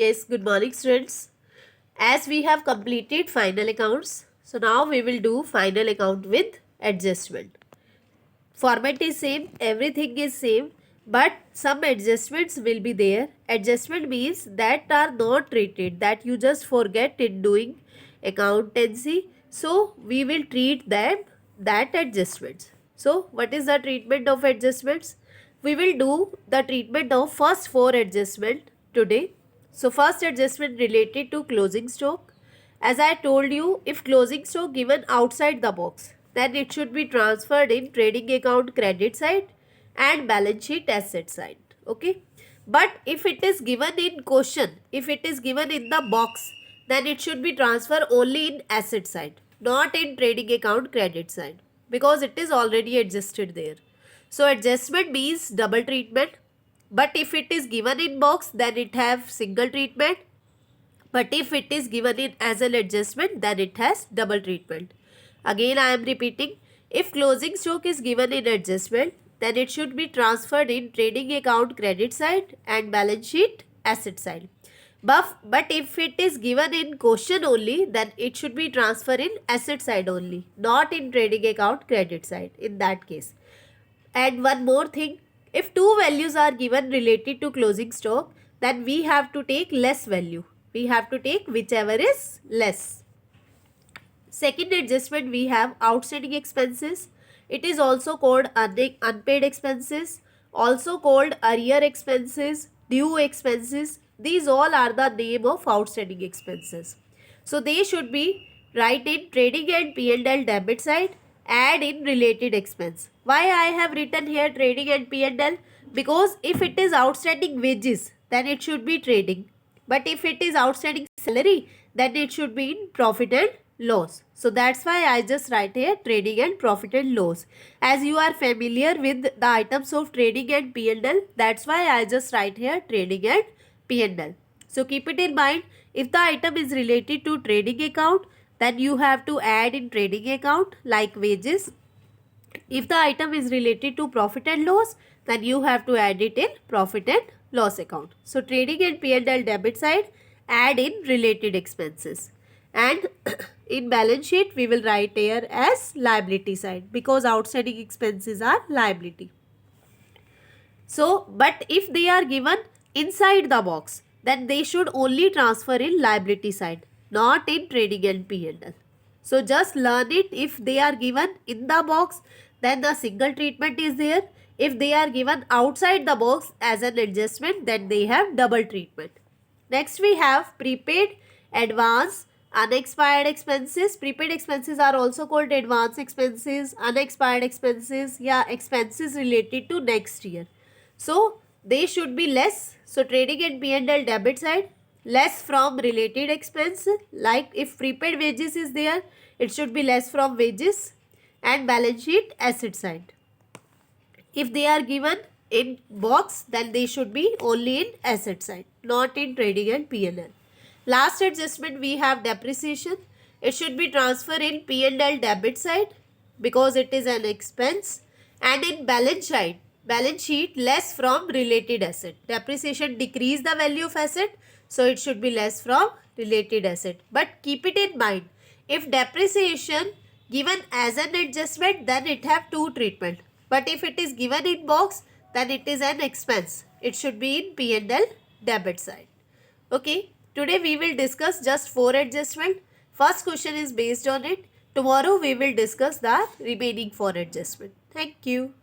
Yes, good morning students. As we have completed final accounts, so now we will do final account with adjustment. Format is same, everything is same, but some adjustments will be there. Adjustment means that are not treated, that you just forget in doing accountancy. So we will treat that adjustments. So what is the treatment of adjustments? We will do the treatment of first four adjustment today. So first adjustment related to closing stock. As I told you, if closing stock given outside the box, then it should be transferred in trading account credit side and balance sheet asset side. Okay. But if it is given in question, if it is given in the box, then it should be transferred only in asset side, not in trading account credit side, because it is already adjusted there. So adjustment means double treatment. But if it is given in box, then it have single treatment. But if it is given in as an adjustment, then it has double treatment. Again, I am repeating. If closing stock is given in adjustment, then it should be transferred in trading account credit side and balance sheet asset side. But if it is given in question only, then it should be transferred in asset side only, not in trading account credit side in that case. And one more thing, if two values are given related to closing stock, then we have to take less value. We have to take whichever is less. Second adjustment, we have outstanding expenses. It is also called unpaid expenses, also called arrear expenses, due expenses. These all are the name of outstanding expenses. So they should be right in trading and P&L debit side, add in related expense. Why I have written here trading and P&L? Because if it is outstanding wages, then it should be trading. But if it is outstanding salary, then it should be in profit and loss. So that's why I just write here trading and profit and loss. As you are familiar with the items of trading and P&L, that's why I just write here trading and P&L. So keep it in mind, if the item is related to trading account, then you have to add in trading account like wages. If the item is related to profit and loss, then you have to add it in profit and loss account. So trading and P&L debit side, add in related expenses. And in balance sheet, we will write here as liability side, because outstanding expenses are liability. So, but if they are given inside the box, then they should only transfer in liability side, not in trading and P&L. So just learn it. If they are given in the box, then the single treatment is there. If they are given outside the box as an adjustment, then they have double treatment. Next we have prepaid, advance, unexpired expenses. Prepaid expenses are also called advance expenses, unexpired expenses, expenses related to next year. So they should be less. So trading and P&L debit side, less from related expense. Like if prepaid wages is there, it should be less from wages, and balance sheet asset side. If they are given in box, then they should be only in asset side, not in trading and P&L. Last adjustment, we have depreciation. It should be transferred in P&L debit side because it is an expense, and in balance sheet less from related asset. Depreciation decrease the value of asset, so it should be less from related asset. But keep it in mind, if depreciation given as an adjustment, then it have two treatment. But if it is given in box, then it is an expense. It should be in P&L debit side. Okay, today we will discuss just 4 adjustment. First question is based on it. Tomorrow we will discuss the remaining 4 adjustment. Thank you.